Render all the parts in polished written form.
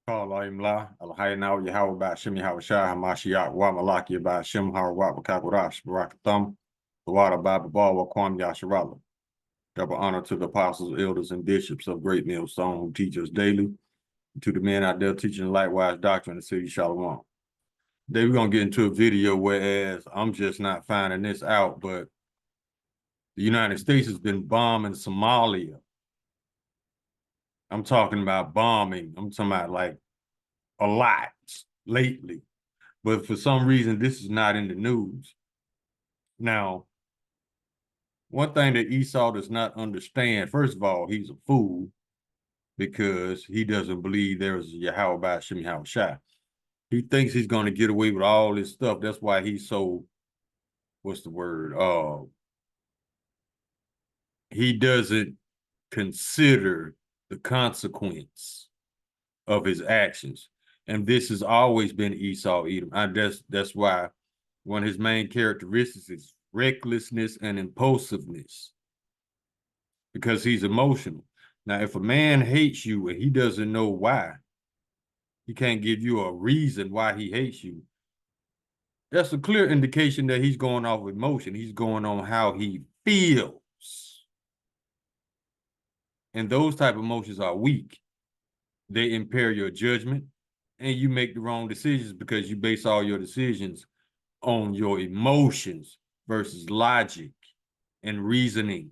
Qala imla alhayna Yahweh Bashim Yahweh Shah Hamashiach wa Malaki Bashim Harwat Wakakurash Barakathum Wada Baba Bal Wakwam Yasharala. Double honor to the apostles, elders, and bishops of Great Millstone who teach us daily, to the men out there teaching likewise doctrine in the city Shalom. Today we're gonna get into a video whereas I'm just not finding this out, but the United States has been bombing Somalia. I'm talking about bombing. I'm talking about like a lot lately. But for some reason, this is not in the news. Now, one thing that Esau does not understand, first of all, he's a fool because he doesn't believe there is a Yahweh Bashim Yahweh Shai. He thinks he's going to get away with all this stuff. That's why he's so, what's the word? He doesn't consider the consequence of his actions. And this has always been Esau Edom. That's why one of his main characteristics is recklessness and impulsiveness, because he's emotional. Now, if a man hates you and he doesn't know why, he can't give you a reason why he hates you, that's a clear indication that he's going off emotion. He's going on how he feels. And those type of emotions are weak. They impair your judgment, and you make the wrong decisions because you base all your decisions on your emotions versus logic and reasoning.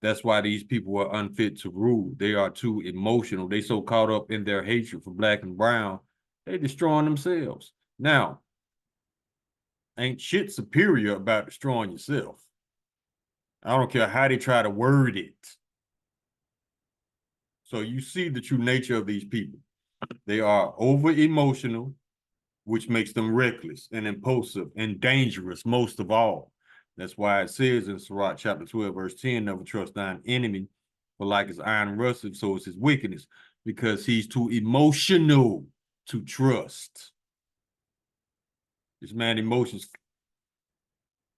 That's why these people are unfit to rule. They are too emotional. They so caught up in their hatred for black and brown, they destroying themselves. Now, ain't shit superior about destroying yourself. I don't care how they try to word it. So you see the true nature of these people. They are over emotional, which makes them reckless and impulsive and dangerous most of all. That's why it says in Sirach chapter 12, verse 10, never trust thine enemy, for like his iron rusteth, so is his wickedness, because he's too emotional to trust. This man emotions,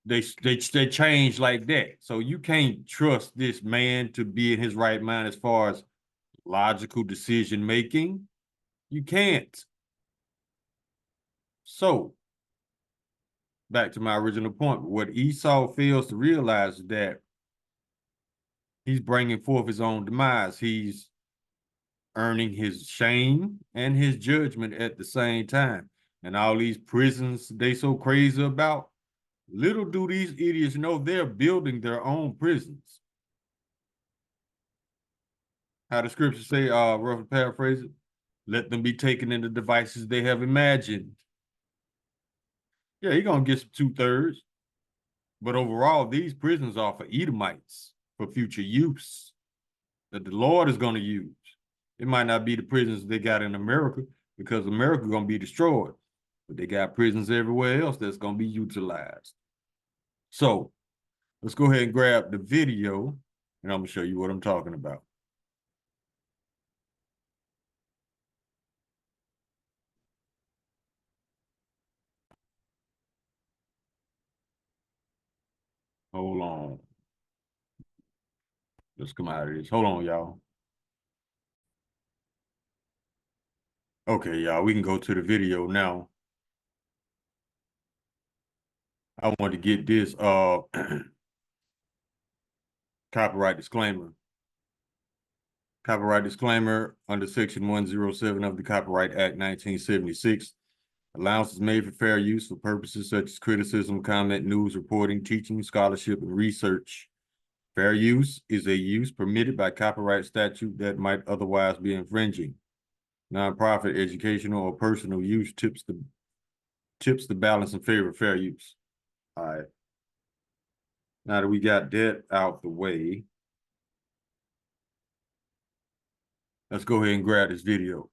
they change like that. So you can't trust this man to be in his right mind as far as logical decision making. You can't. So back to my original point, what Esau fails to realize is that he's bringing forth his own demise. He's earning his shame and his judgment at the same time. And all these prisons they so crazy about, little do these idiots know they're building their own prisons. How the scriptures say, roughly paraphrase it, let them be taken in the devices they have imagined. Yeah, you're going to get some 2/3. But overall, these prisons are for Edomites, for future use, that the Lord is going to use. It might not be the prisons they got in America, because America is going to be destroyed. But they got prisons everywhere else that's going to be utilized. So let's go ahead and grab the video, and I'm going to show you what I'm talking about. Hold on. Let's come out of this. Hold on, y'all. Okay, y'all, we can go to the video now. I want to get this copyright disclaimer. Copyright disclaimer under Section 107 of the Copyright Act 1976. Allowance is made for fair use for purposes such as criticism, comment, news, reporting, teaching, scholarship, and research. Fair use is a use permitted by copyright statute that might otherwise be infringing. Nonprofit, educational, or personal use tips the balance in favor of fair use. All right. Now that we got that out the way, let's go ahead and grab this video.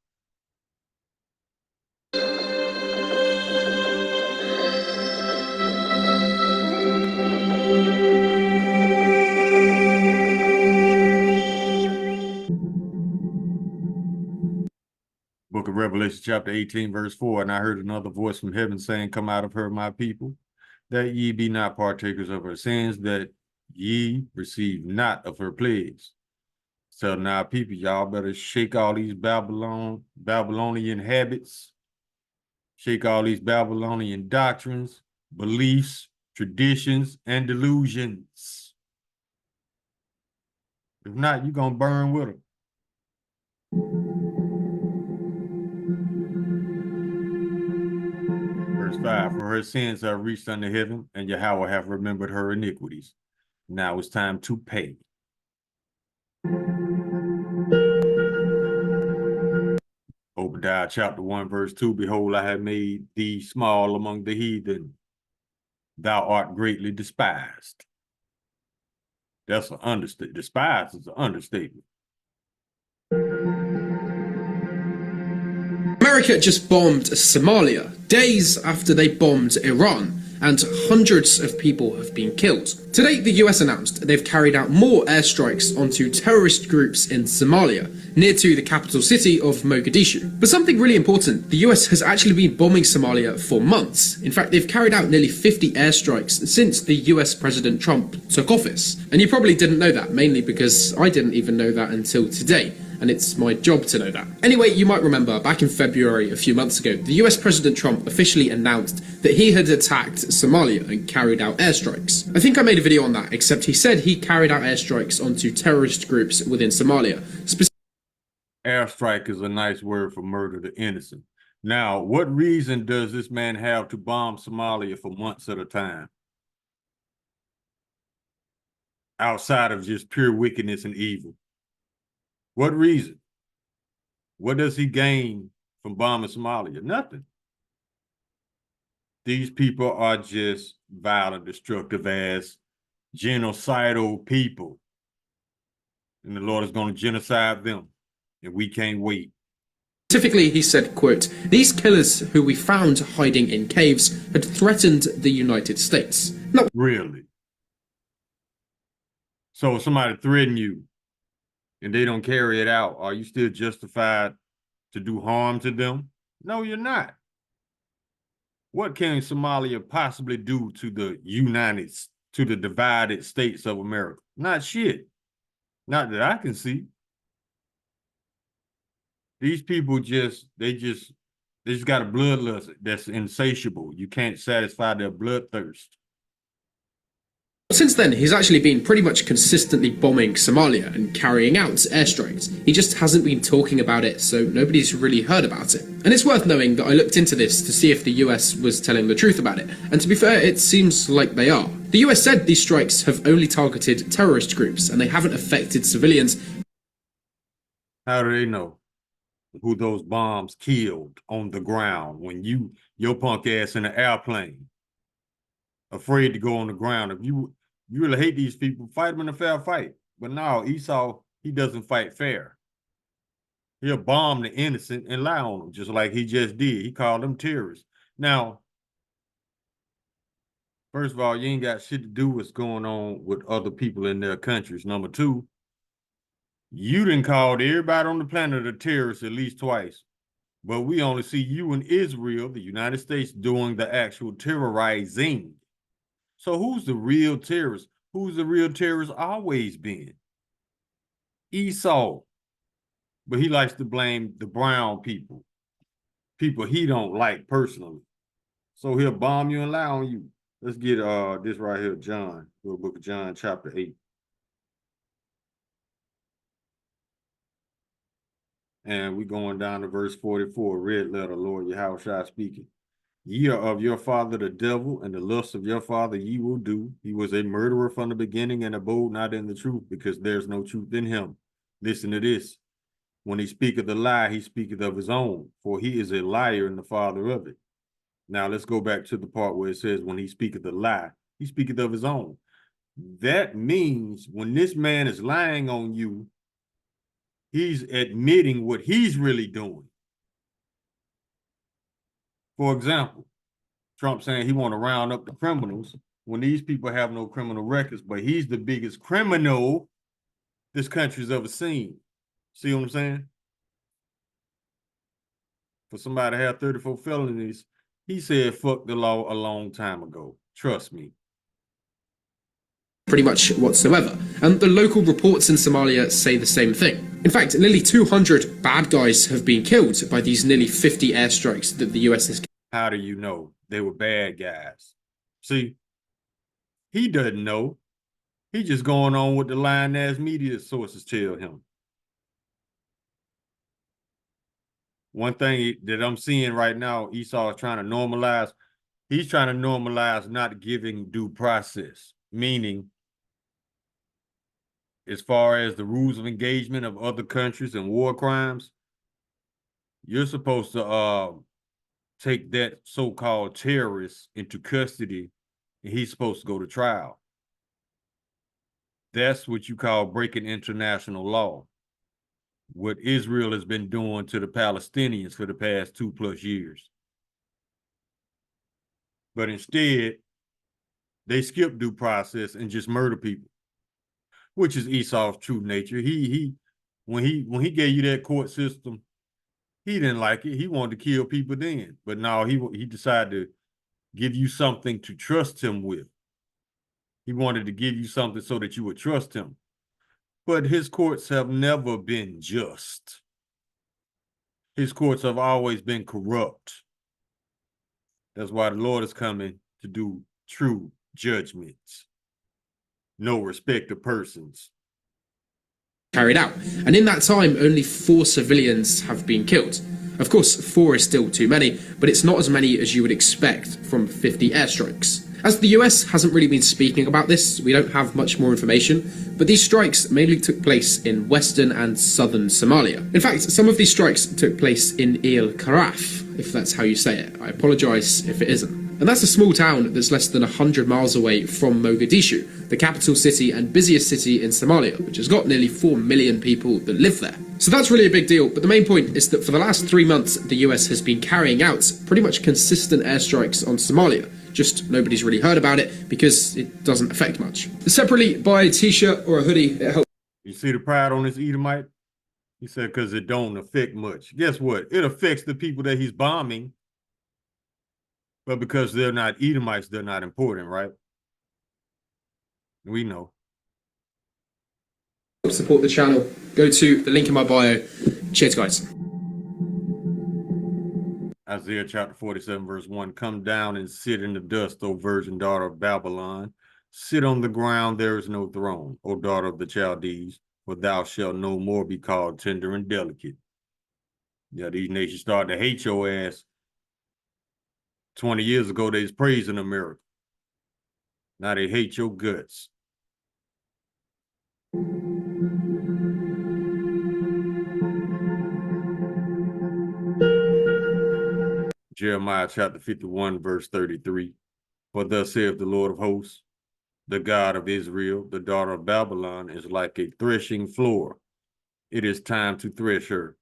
Book of Revelation, chapter 18, verse 4. And I heard another voice from heaven saying, come out of her, my people, that ye be not partakers of her sins, that ye receive not of her plagues. So now, people, y'all better shake all these Babylonian habits, shake all these Babylonian doctrines, beliefs, traditions, and delusions. If not, you're going to burn with them. Verse 5, for her sins have reached unto heaven, and Yahweh have remembered her iniquities. Now it's time to pay. Obadiah chapter 1, verse 2, behold, I have made thee small among the heathen. Thou art greatly despised. That's an understatement. Despised is an understatement. America just bombed Somalia days after they bombed Iran, and hundreds of people have been killed. Today, the US announced they've carried out more airstrikes onto terrorist groups in Somalia, near to the capital city of Mogadishu. But something really important, the US has actually been bombing Somalia for months. In fact, they've carried out nearly 50 airstrikes since the US President Trump took office. And you probably didn't know that, mainly because I didn't even know that until today, and it's my job to know that. Anyway, you might remember back in February a few months ago, the US President Trump officially announced that he had attacked Somalia and carried out airstrikes. I think I made a video on that, except he said he carried out airstrikes onto terrorist groups within Somalia. Airstrike is a nice word for murder the innocent. Now, what reason does this man have to bomb Somalia for months at a time? Outside of just pure wickedness and evil. What reason? What does he gain from bombing Somalia? Nothing. These people are just violent, destructive ass, genocidal people. And the Lord is going to genocide them. And we can't wait. Specifically, he said, quote, these killers who we found hiding in caves had threatened the United States. No. Really? So if somebody threaten you and they don't carry it out, are you still justified to do harm to them? No, you're not. What can Somalia possibly do to the divided states of America? Not shit. Not that I can see. These people they just got a bloodlust that's insatiable. You can't satisfy their bloodthirst. Since then, he's actually been pretty much consistently bombing Somalia and carrying out airstrikes. He just hasn't been talking about it, so nobody's really heard about it. And it's worth knowing that I looked into this to see if the US was telling the truth about it, and to be fair, it seems like they are. The US said these strikes have only targeted terrorist groups, and they haven't affected civilians. How do they know who those bombs killed on the ground when your punk ass in an airplane, afraid to go on the ground? If you really hate these people, fight them in a fair fight. But now Esau, he doesn't fight fair. He'll bomb the innocent and lie on them, just like he just did. He called them terrorists. Now, first of all, you ain't got shit to do with what's going on with other people in their countries. Number two, you done called everybody on the planet a terrorist at least twice. But we only see you in Israel, the United States, doing the actual terrorizing. So who's the real terrorist? Who's the real terrorist always been? Esau. But he likes to blame the brown people he don't like personally. So he'll bomb you and lie on you. Let's get this right here, John, the book of John, chapter 8. And we're going down to verse 44, red letter, Lord Yahushua speaking. Ye are of your father the devil, and the lust of your father ye will do. He was a murderer from the beginning and abode not in the truth, because there's no truth in him. Listen to this. When he speaketh a lie, he speaketh of his own, for he is a liar and the father of it. Now let's go back to the part where it says, when he speaketh a lie, he speaketh of his own. That means when this man is lying on you, he's admitting what he's really doing. For example, Trump saying he want to round up the criminals when these people have no criminal records, but he's the biggest criminal this country's ever seen. See what I'm saying? For somebody to have 34 felonies, he said fuck the law a long time ago. Trust me. pretty much whatsoever. And the local reports in Somalia say the same thing. In fact, nearly 200 bad guys have been killed by these nearly 50 airstrikes that the US has. How do you know they were bad guys? See, he doesn't know. He just going on what the lying-ass media sources tell him. One thing that I'm seeing right now, Esau is trying to normalize. He's trying to normalize not giving due process, meaning as far as the rules of engagement of other countries and war crimes, you're supposed to take that so-called terrorist into custody, and he's supposed to go to trial. That's what you call breaking international law. What Israel has been doing to the Palestinians for the past 2+ years. But instead, they skip due process and just murder people, which is Esau's true nature. When he gave you that court system, he didn't like it. He wanted to kill people then. But now he decided to give you something to trust him with. He wanted to give you something so that you would trust him. But his courts have never been just. His courts have always been corrupt. That's why the Lord is coming to do true judgments. No respect of persons. Carried out. And in that time, only 4 civilians have been killed. Of course, 4 is still too many, but it's not as many as you would expect from 50 airstrikes. As the US hasn't really been speaking about this, we don't have much more information, but these strikes mainly took place in western and southern Somalia. In fact, some of these strikes took place in El Karaf, if that's how you say it. I apologise if it isn't. And that's a small town that's less than 100 miles away from Mogadishu, the capital city and busiest city in Somalia, which has got nearly 4 million people that live there. So that's really a big deal, but the main point is that for the last 3 months, the US has been carrying out pretty much consistent airstrikes on Somalia. Just nobody's really heard about it because it doesn't affect much. Separately, buy a t-shirt or a hoodie, it helps. You see the pride on this Edomite? He said, because it don't affect much. Guess what? It affects the people that he's bombing. But because they're not Edomites, they're not important, right? We know. Support the channel. Go to the link in my bio. Cheers, guys. Isaiah chapter 47, verse 1. Come down and sit in the dust, O virgin daughter of Babylon. Sit on the ground, there is no throne, O daughter of the Chaldees, for thou shalt no more be called tender and delicate. Yeah, these nations started to hate your ass. 20 years ago, they was praising America. Now they hate your guts. Jeremiah chapter 51, verse 33. For thus saith the Lord of hosts, the God of Israel, the daughter of Babylon is like a threshing floor. It is time to thresh her.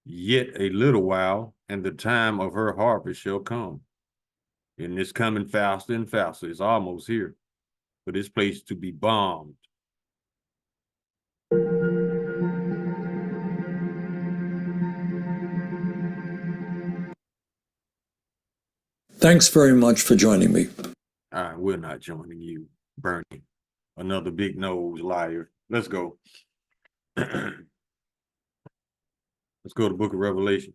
Yet a little while, and the time of her harvest shall come. And it's coming faster and faster. It's almost here for this place to be bombed. Thanks very much for joining me. All right, we're not joining you, Bernie. Another big nose liar. Let's go. Let's go to the book of Revelation.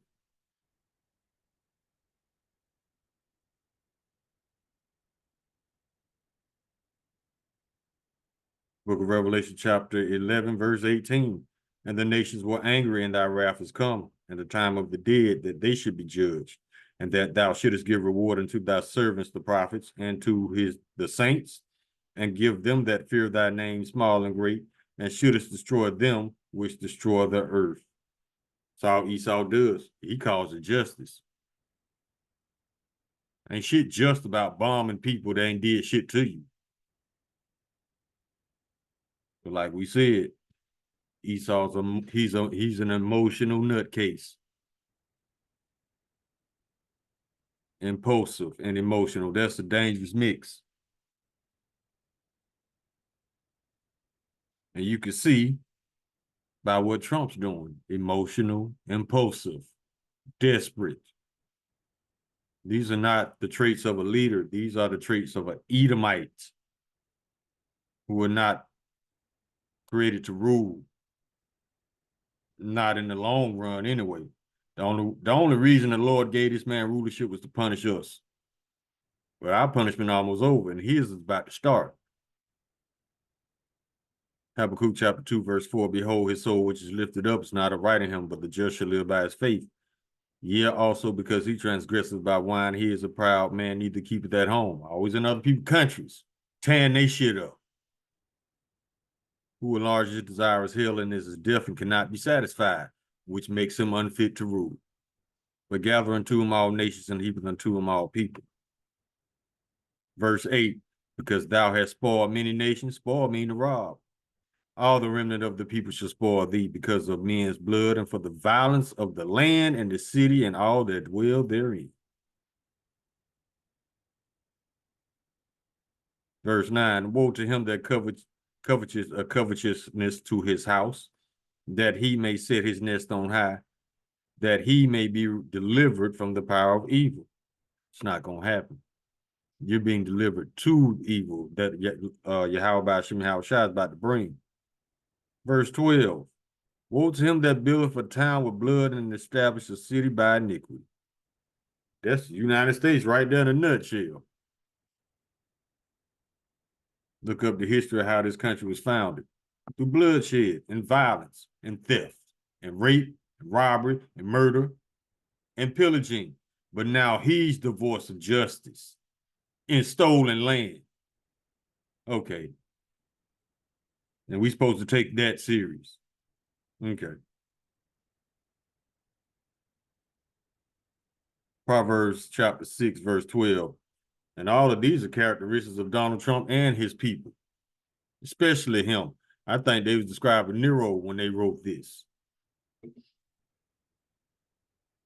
Book of Revelation, chapter 11, verse 18. And the nations were angry, and thy wrath is come, and the time of the dead, that they should be judged, and that thou shouldest give reward unto thy servants, the prophets, and to the saints, and give them that fear thy name, small and great, and shouldest destroy them which destroy the earth. That's how Esau does. He calls it justice. Ain't shit just about bombing people that ain't did shit to you. But like we said, Esau's he's an emotional nutcase. Impulsive and emotional. That's a dangerous mix. And you can see by what Trump's doing. Emotional, impulsive, desperate. These are not the traits of a leader. These are the traits of an Edomite. who are not created to rule, not in the long run anyway. The only reason the Lord gave this man rulership was to punish us. Well, our punishment almost over, and his is about to start. Habakkuk chapter 2, verse 4, behold, his soul which is lifted up is not upright in him, but the just shall live by his faith. Yeah, also because he transgresses by wine, he is a proud man, neither keepeth at home. Always in other people's countries, tearing they shit up. Who enlarges his desire is hill and is deaf and cannot be satisfied, which makes him unfit to rule. But gather unto him all nations and heapeth unto him all people. Verse 8, because thou hast spoiled many nations, spoil mean to rob. All the remnant of the people shall spoil thee because of men's blood and for the violence of the land and the city and all that dwell therein. Verse 9, woe to him that covetousness to his house, that he may set his nest on high, that he may be delivered from the power of evil. It's not going to happen. You're being delivered to evil that Yahweh Shem Yahushua is about to bring. Verse 12, woe to him that buildeth a town with blood and establish a city by iniquity. That's the United States right there in a nutshell. Look up the history of how this country was founded. Through bloodshed and violence and theft and rape and robbery and murder and pillaging. But now he's the voice of justice in stolen land. Okay. And we're supposed to take that serious. Okay. Proverbs chapter 6, verse 12. And all of these are characteristics of Donald Trump and his people, especially him. I think they was describing Nero when they wrote this.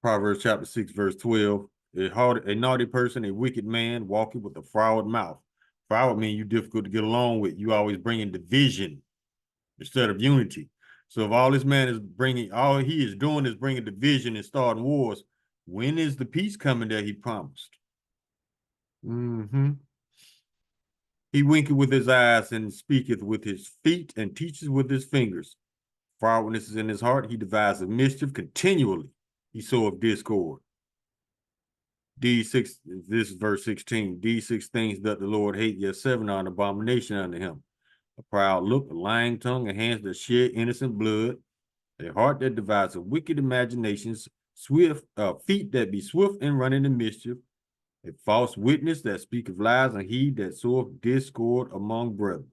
Proverbs chapter 6, verse 12. A naughty person, a wicked man, walking with a froward mouth. Froward means you difficult to get along with. You always bringing division instead of unity. So if all this man is bringing, all he is doing is bringing division and starting wars, when is the peace coming that he promised? He winketh with his eyes and speaketh with his feet and teaches with his fingers. Frowardness is in his heart. He devises mischief continually. He soweth discord. This is verse 16. These 6 things doth the Lord hate, yet 7 are an abomination unto him. A proud look, a lying tongue, a hands that shed innocent blood, a heart that devises wicked imaginations, swift feet that be swift in running to mischief, a false witness that speaketh lies, and he that soweth discord among brethren.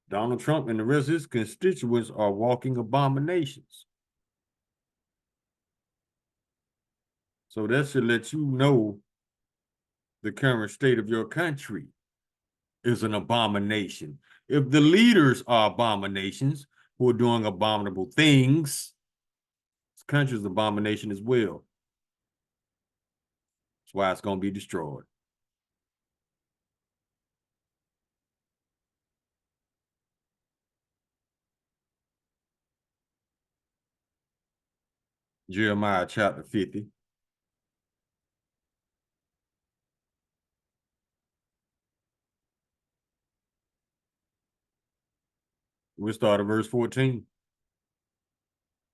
Donald Trump and the rest of his constituents are walking abominations. So that should let you know the current state of your country is an abomination. If the leaders are abominations who are doing abominable things, this country's abomination as well. That's why it's going to be destroyed. Jeremiah chapter 50. We'll start at verse 14.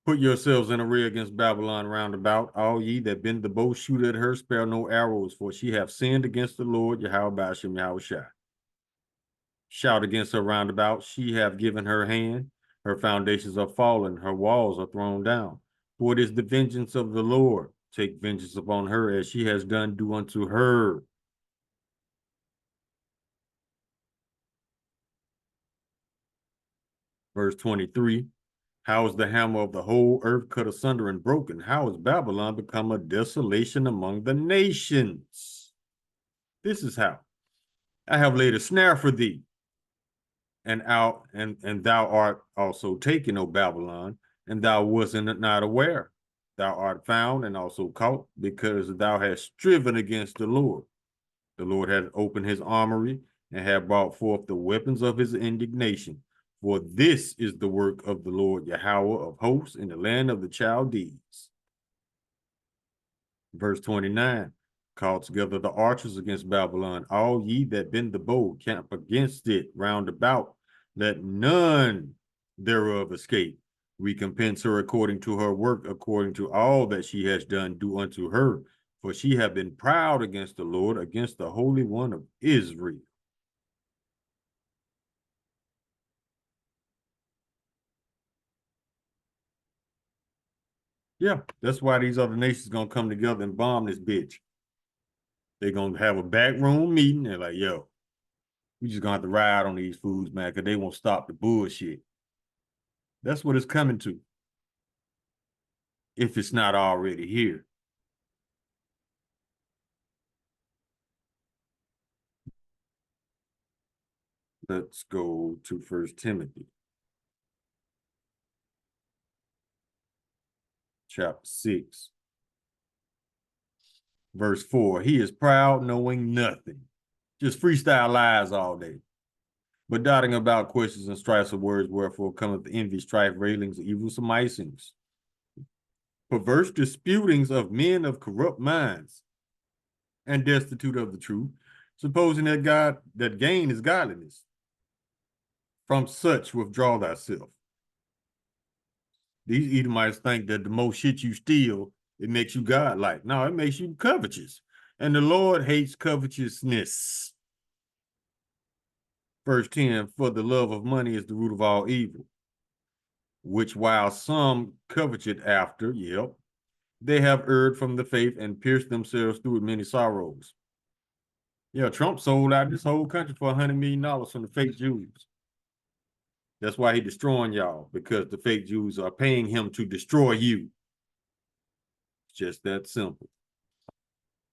Put yourselves in array against Babylon round about, all ye that bend the bow, shoot at her, spare no arrows, for she hath sinned against the Lord, Yahweh Shem Yahushua. Shout against her round about, she hath given her hand, her foundations are fallen, her walls are thrown down. For it is the vengeance of the Lord. Take vengeance upon her as she has done, do unto her. Verse 23. How is the hammer of the whole earth cut asunder and broken? How is Babylon become a desolation among the nations? This is how. I have laid a snare for thee, and thou art also taken, O Babylon, and thou wasn't not aware. Thou art found and also caught, because thou hast striven against the Lord. The Lord hath opened his armory and hath brought forth the weapons of his indignation. For this is the work of the Lord Yahweh of hosts in the land of the Chaldees. Verse 29. Call together the archers against Babylon, all ye that bend the bow, camp against it round about. Let none thereof escape. Recompense her according to her work, according to all that she has done, do unto her. For she hath been proud against the Lord, against the Holy One of Israel. Yeah, that's why these other nations gonna come together and bomb this bitch. They're gonna have a backroom meeting. They're like, yo, we just gonna have to ride on these fools, man, because they won't stop the bullshit. That's what it's coming to, if it's not already here. Let's go to First Timothy, chapter 6, verse 4. He is proud, knowing nothing. Just freestyle lies all day. But doubting about questions and strifes of words, wherefore cometh envy, strife, railings, evil surmisings, perverse disputings of men of corrupt minds, and destitute of the truth, supposing that gain is godliness. From such withdraw thyself. These Edomites think that the more shit you steal, it makes you godlike. No, it makes you covetous. And the Lord hates covetousness. Verse 10, for the love of money is the root of all evil, which while some coveted after, they have erred from the faith and pierced themselves through with many sorrows. Yeah, Trump sold out this whole country for $100 million from the fake Jews. That's why he's destroying y'all, because the fake Jews are paying him to destroy you. It's just that simple.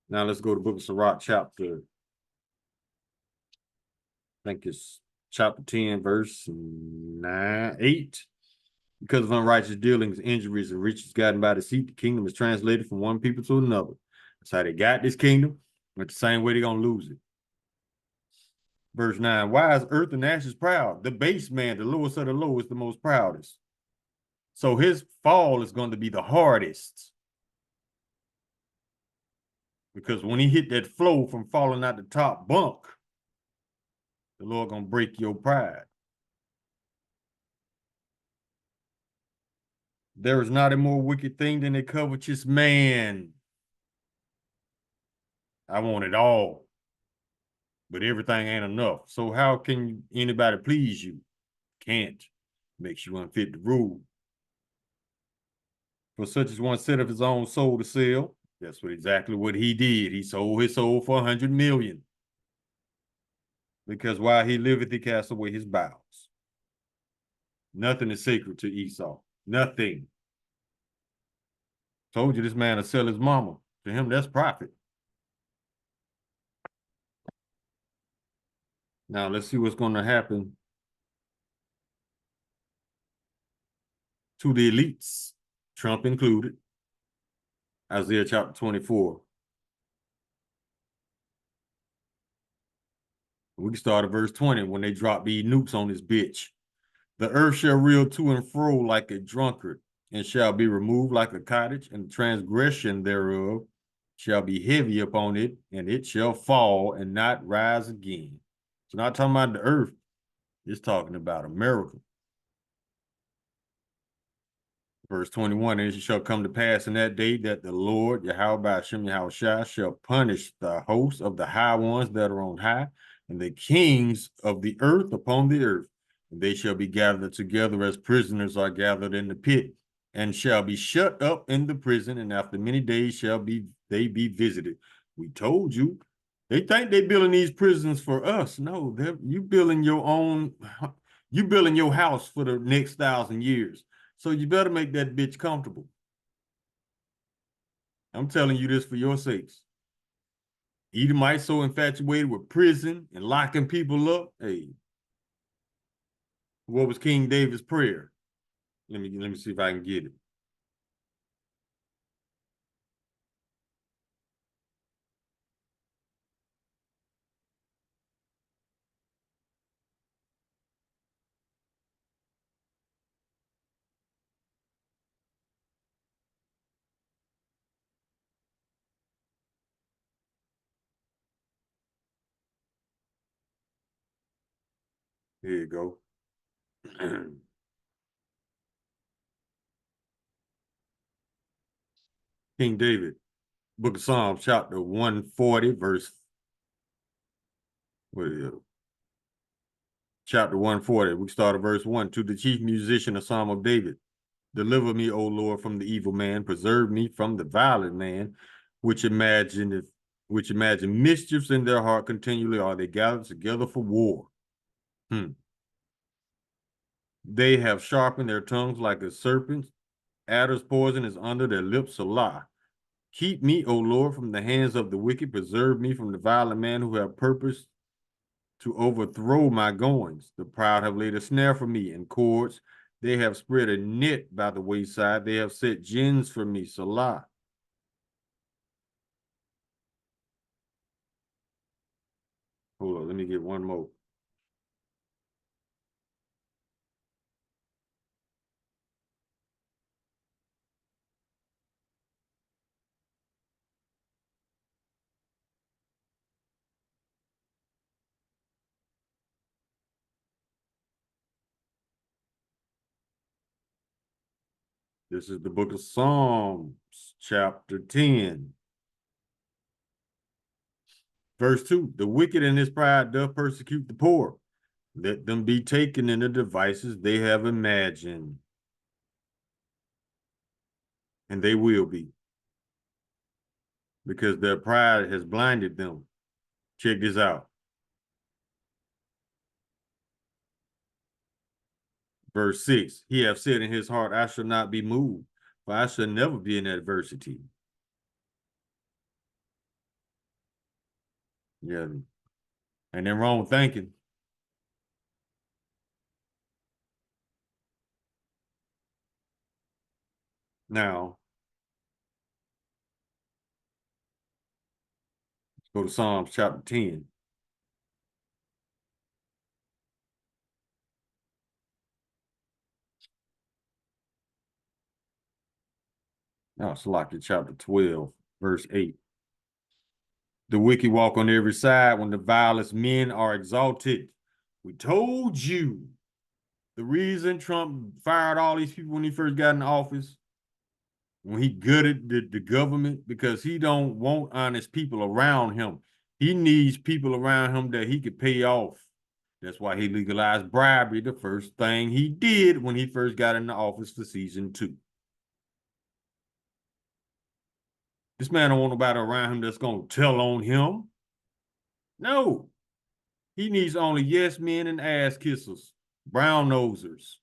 Now let's go to the book of Sirach, chapter, I think it's chapter 10, verse 8. Because of unrighteous dealings, injuries, and riches gotten by deceit, the kingdom is translated from one people to another. That's how they got this kingdom, but the same way they're going to lose it. Verse 9, why is earth and ashes proud? The base man, the lowest of the low, is the most proudest. So his fall is going to be the hardest. Because when he hit that flow from falling out the top bunk, the Lord going to break your pride. There is not a more wicked thing than a covetous man. I want it all, but everything ain't enough. So how can anybody please you? Can't. Makes you unfit to rule. For such as one set of his own soul to sell. That's exactly what he did. He sold his soul for 100 million. Because while he liveth, he cast away his bowels. Nothing is sacred to Esau. Nothing. Told you this man will sell his mama. To him, that's profit. Now, let's see what's going to happen to the elites, Trump included. Isaiah chapter 24. We can start at verse 20 when they drop these nukes on this bitch. The earth shall reel to and fro like a drunkard, and shall be removed like a cottage, and the transgression thereof shall be heavy upon it, and it shall fall and not rise again. It's not talking about the earth. It's talking about America. Verse 21, and it shall come to pass in that day that the Lord, Yahweh Hashem Yahushua, shall punish the hosts of the high ones that are on high, and the kings of the earth upon the earth. And they shall be gathered together as prisoners are gathered in the pit, and shall be shut up in the prison, and after many days shall they be visited. We told you. They think they're building these prisons for us. No, you building your own, you building your house for the next 1,000 years. So you better make that bitch comfortable. I'm telling you this for your sakes. Edomites so infatuated with prison and locking people up. Hey, what was King David's prayer? Let me see if I can get it. Here you go. King David, Book of Psalms, chapter 140, verse, what is it? Chapter 140. We start at verse 1. To the chief musician, a psalm of David. Deliver me, O Lord, from the evil man. Preserve me from the violent man, which imagine mischiefs in their heart continually. Are they gathered together for war? They have sharpened their tongues like a serpent. Adder's poison is under their lips. Salah. Keep me, O Lord, from the hands of the wicked. Preserve me from the violent man who have purposed to overthrow my goings. The proud have laid a snare for me in cords. They have spread a net by the wayside. They have set gins for me. Salah. Hold on, let me get one more. This is the book of Psalms, chapter 10. Verse 2, the wicked in his pride doth persecute the poor. Let them be taken in the devices they have imagined. And they will be. Because their pride has blinded them. Check this out. Verse 6, he hath said in his heart, I shall not be moved, for I shall never be in adversity. Yeah. And then wrong thinking. Now, let's go to Psalms chapter 10. Now, Salakia chapter 12, verse 8. The wicked walk on every side when the vilest men are exalted. We told you the reason Trump fired all these people when he first got in office, when he gutted the government, because he don't want honest people around him. He needs people around him that he could pay off. That's why he legalized bribery, the first thing he did when he first got into office for season 2. This man don't want nobody around him that's going to tell on him. No. He needs only yes men and ass kissers, brown nosers.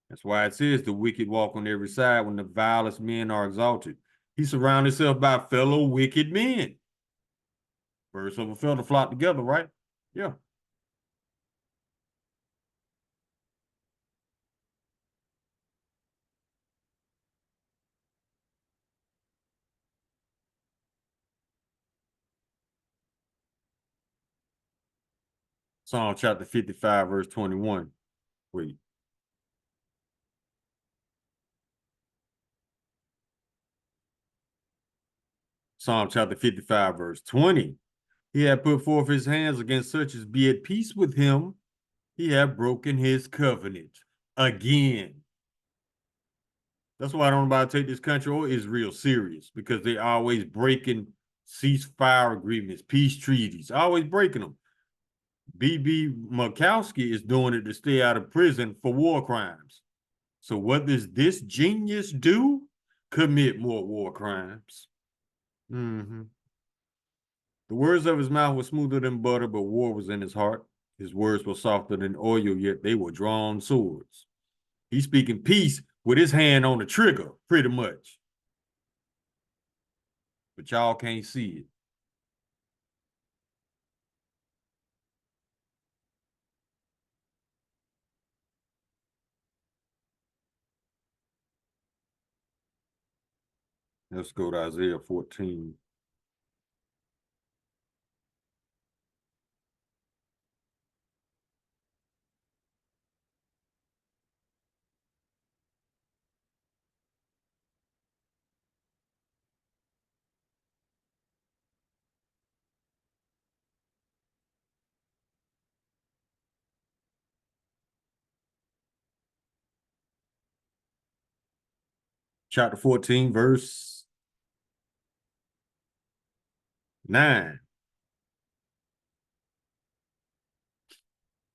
That's why it says the wicked walk on every side when the vilest men are exalted. He surrounded himself by fellow wicked men. Birds of a feather flock together, right? Yeah. Psalm chapter 55, verse 21. Wait. Psalm chapter 55, verse 20. He had put forth his hands against such as be at peace with him. He had broken his covenant again. That's why I don't know about take this country or Israel serious, because they always breaking ceasefire agreements, peace treaties, always breaking them. B.B. Murkowski is doing it to stay out of prison for war crimes. So what does this genius do? Commit more war crimes. Mm-hmm. The words of his mouth were smoother than butter, but war was in his heart. His words were softer than oil, yet they were drawn swords. He's speaking peace with his hand on the trigger, pretty much. But y'all can't see it. Let's go to Isaiah 14. chapter 14, verse 9.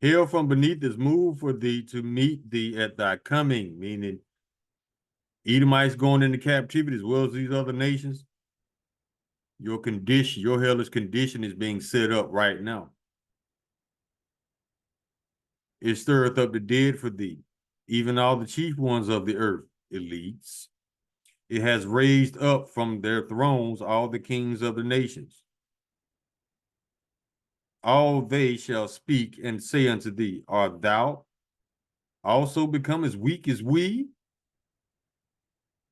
Hell from beneath is moved for thee to meet thee at thy coming, meaning Edomites going into captivity as well as these other nations. Your condition, your hellish condition is being set up right now. It stirreth up the dead for thee, even all the chief ones of the earth, elites. It has raised up from their thrones all the kings of the nations. All they shall speak and say unto thee, art thou also become as weak as we?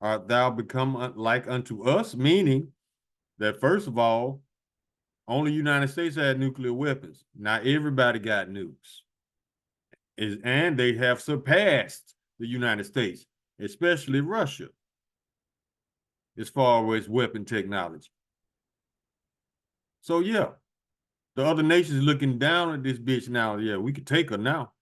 Art thou become like unto us? Meaning that, first of all, only United States had nuclear weapons. Not everybody got nukes. And they have surpassed the United States, especially Russia, as far as weapon technology. So yeah, the other nations looking down at this bitch now. Yeah, we could take her now.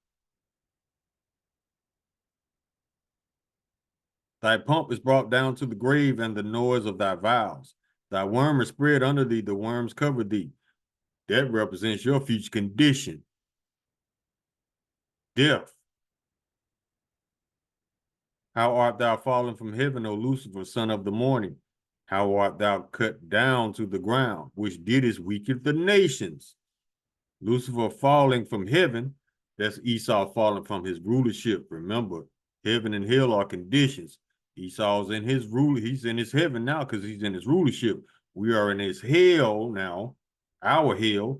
Thy pomp is brought down to the grave, and the noise of thy vows. Thy worm is spread under thee, the worms cover thee. That represents your future condition. Death. How art thou fallen from heaven, O Lucifer, son of the morning? How art thou cut down to the ground, which didst weaken the nations? Lucifer falling from heaven, that's Esau falling from his rulership. Remember, heaven and hell are conditions. Esau's in his rule, he's in his heaven now because he's in his rulership. We are in his hell now, our hell,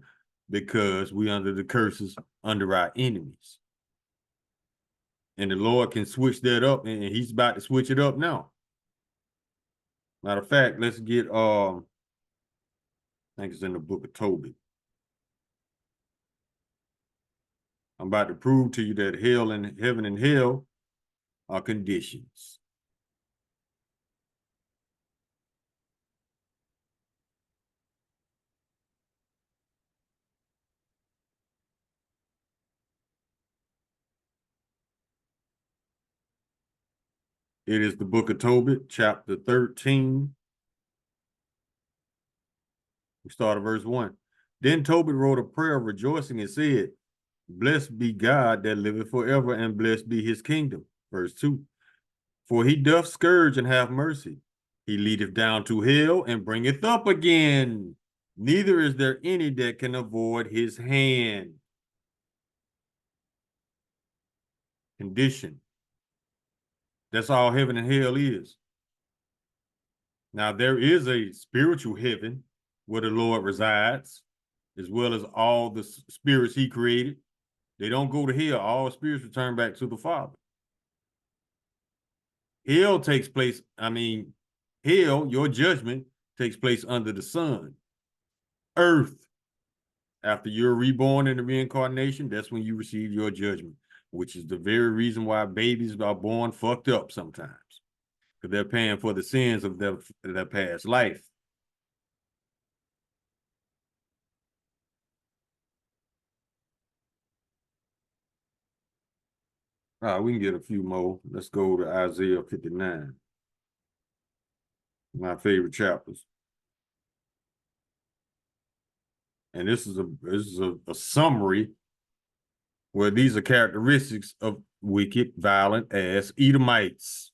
because we under the curses under our enemies. And the Lord can switch that up, and he's about to switch it up now. Matter of fact, let's get I think it's in the book of Tobit. I'm about to prove to you that hell and heaven and hell are conditions. It is the book of Tobit, chapter 13. We start at verse 1. Then Tobit wrote a prayer of rejoicing and said, blessed be God that liveth forever, and blessed be his kingdom. Verse 2. For he doth scourge and have mercy. He leadeth down to hell and bringeth up again. Neither is there any that can avoid his hand. Condition. That's all heaven and hell is. Now, there is a spiritual heaven where the Lord resides, as well as all the spirits he created. They don't go to hell. All spirits return back to the Father. Hell takes place, hell, your judgment takes place under the sun. Earth, after you're reborn in the reincarnation, that's when you receive your judgment, which is the very reason why babies are born fucked up sometimes, because they're paying for the sins of their past life. All right, we can get a few more. Let's go to Isaiah 59, my favorite chapters. And this is a summary where these are characteristics of wicked, violent ass Edomites.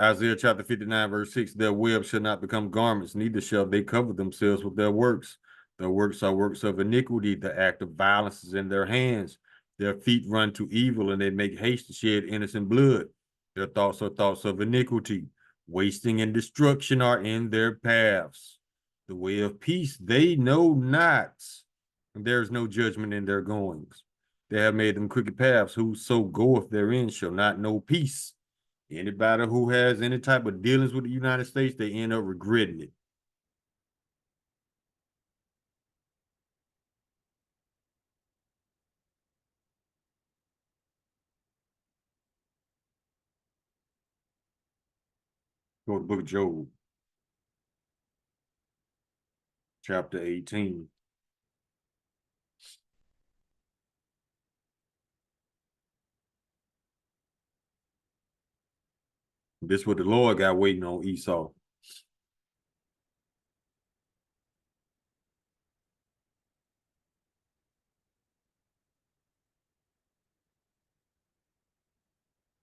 Isaiah chapter 59, verse 6, their web shall not become garments, neither shall they cover themselves with their works. Their works are works of iniquity, the act of violence is in their hands. Their feet run to evil, and they make haste to shed innocent blood. Their thoughts are thoughts of iniquity. Wasting and destruction are in their paths. The way of peace they know not, and there is no judgment in their goings. They have made them crooked paths. Whoso goeth therein shall not know peace. Anybody who has any type of dealings with the United States, they end up regretting it. Go to the book of Job, chapter 18. This what the Lord got waiting on Esau.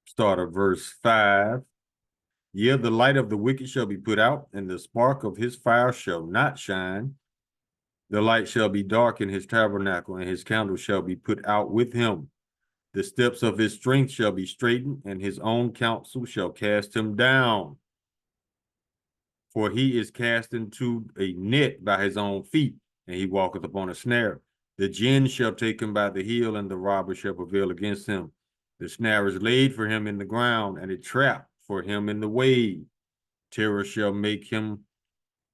Start at verse 5. Yea, the light of the wicked shall be put out, and the spark of his fire shall not shine. The light shall be dark in his tabernacle, and his candle shall be put out with him. The steps of his strength shall be straightened, and his own counsel shall cast him down. For he is cast into a net by his own feet, and he walketh upon a snare. The gin shall take him by the heel, and the robber shall prevail against him. The snare is laid for him in the ground, and a trap for him in the way. Terror shall make him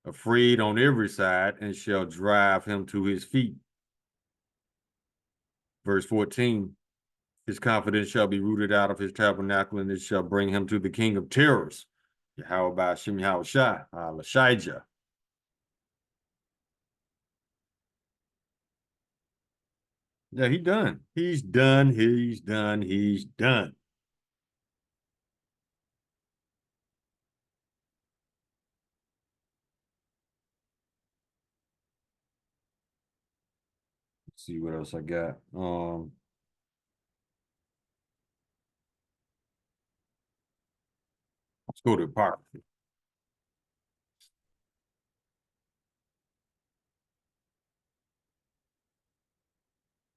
afraid on every side, and shall drive him to his feet. Verse 14, his confidence shall be rooted out of his tabernacle, and it shall bring him to the king of terrors. How about Shem Yahushua, Lashijah? Yeah, he's done. He's done. He's done. He's done. Let's see what else I got. Let's go to apocryphy.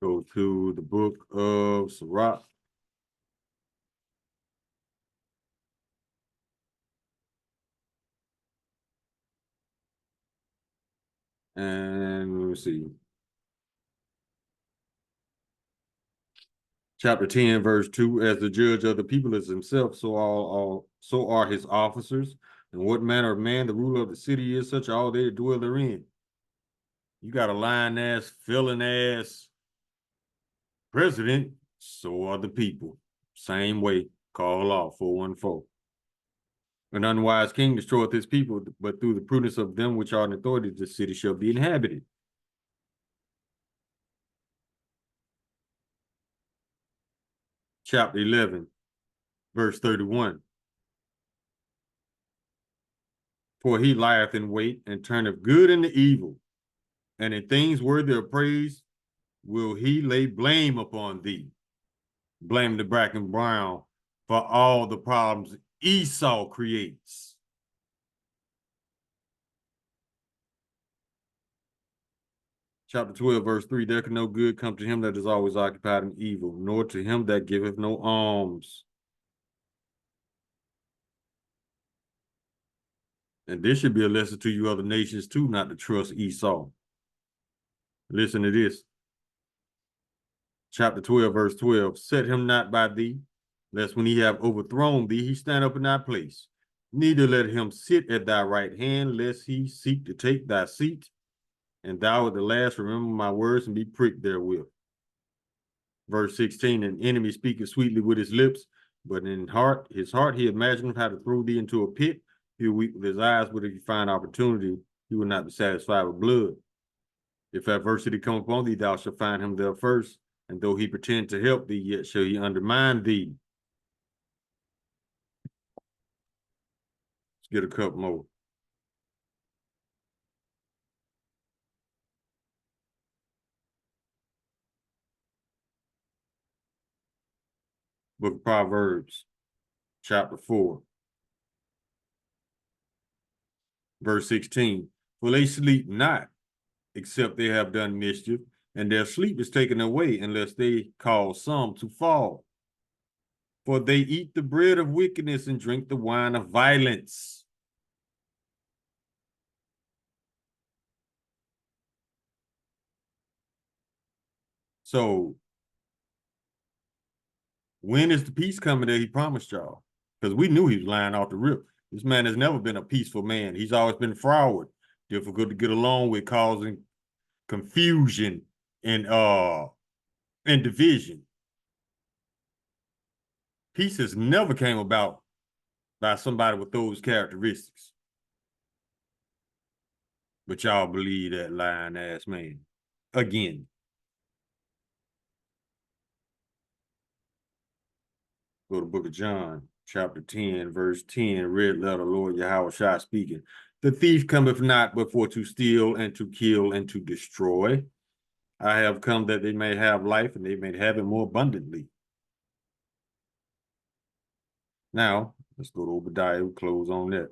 Go to the book of Sirach. And let's see. Chapter 10, verse 2, as the judge of the people is himself, so are his officers. And what manner of man the ruler of the city is, such all they dwell therein. You got a lying ass, felon ass president, so are the people. Same way. Call law 414. An unwise king destroyeth his people, but through the prudence of them which are in authority, the city shall be inhabited. Chapter 11, verse 31. For he lieth in wait and turneth good into evil, and in things worthy of praise will he lay blame upon thee. Blame the black and brown for all the problems Esau creates. Chapter 12, verse 3, there can no good come to him that is always occupied in evil, nor to him that giveth no alms. And this should be a lesson to you other nations too, not to trust Esau. Listen to this. Chapter 12, verse 12, set him not by thee, lest when he have overthrown thee, he stand up in thy place. Neither let him sit at thy right hand, lest he seek to take thy seat. And thou at the last remember my words and be pricked therewith. Verse 16, an enemy speaketh sweetly with his lips, but in his heart he imagineth how to throw thee into a pit. He will weep with his eyes, but if you find opportunity, he will not be satisfied with blood. If adversity come upon thee, thou shalt find him there first, and though he pretend to help thee, yet shall he undermine thee. Let's get a couple more. Book of Proverbs, chapter 4, verse 16. For they sleep not, except they have done mischief, and their sleep is taken away, unless they cause some to fall. For they eat the bread of wickedness and drink the wine of violence. So, when is the peace coming that he promised y'all? Because we knew he was lying off the rip. This man has never been a peaceful man. He's always been froward, difficult to get along with, causing confusion and division. Peace has never came about by somebody with those characteristics. But y'all believe that lying ass man. Again. Go to the book of John, chapter 10, verse 10, red letter, Lord Yahweh Shai speaking. The thief cometh not but for to steal and to kill and to destroy. I have come that they may have life and they may have it more abundantly. Now, let's go to Obadiah, we'll close on that.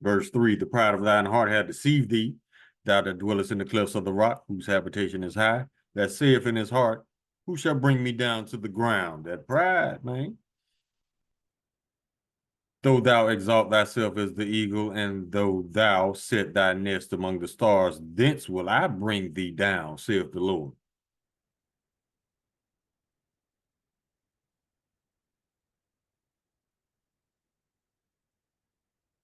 Verse 3, the pride of thine heart hath deceived thee, thou that dwellest in the clefts of the rock, whose habitation is high, that saith in his heart, who shall bring me down to the ground? That pride, man. Though thou exalt thyself as the eagle, and though thou set thy nest among the stars, thence will I bring thee down, saith the Lord.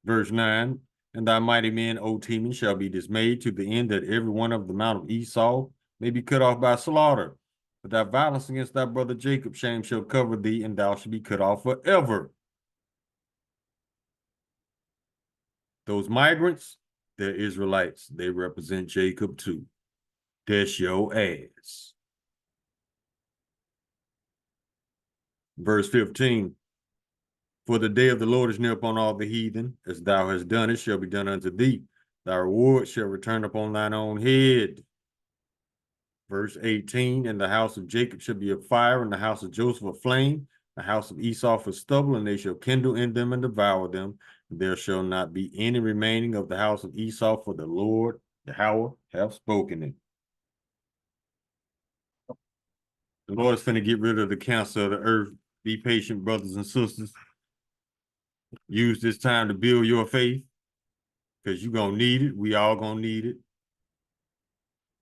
Verse 9, and thy mighty men, O Teman, shall be dismayed to the end that every one of the mount of Esau may be cut off by slaughter. But thy violence against thy brother Jacob, shame shall cover thee, and thou shalt be cut off forever. Those migrants, they're Israelites. They represent Jacob too. That's your ass. Verse 15, for the day of the Lord is near upon all the heathen. As thou hast done, it shall be done unto thee. Thy reward shall return upon thine own head. Verse 18, and the house of Jacob shall be a fire, and the house of Joseph a flame, the house of Esau for stubble, and they shall kindle in them and devour them. There shall not be any remaining of the house of Esau, for the Lord Yahweh hath spoken it. The Lord is finna get rid of the cancer of the earth. Be patient, brothers and sisters. Use this time to build your faith, because you're going to need it. We all going to need it.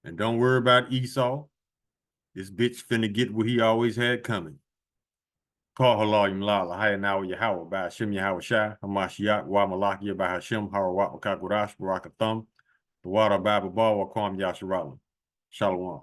And don't worry about Esau. This bitch finna get what he always had coming. Call Halayim Lala, Hayanawa Yahweh, by Hashem Yahweh Shai, Hamashiach, Wa Malakia, by Hashem, Harawat, Makakurash, Barakathum, the water Bible Ball, Wakwam Yasharala. Shalom.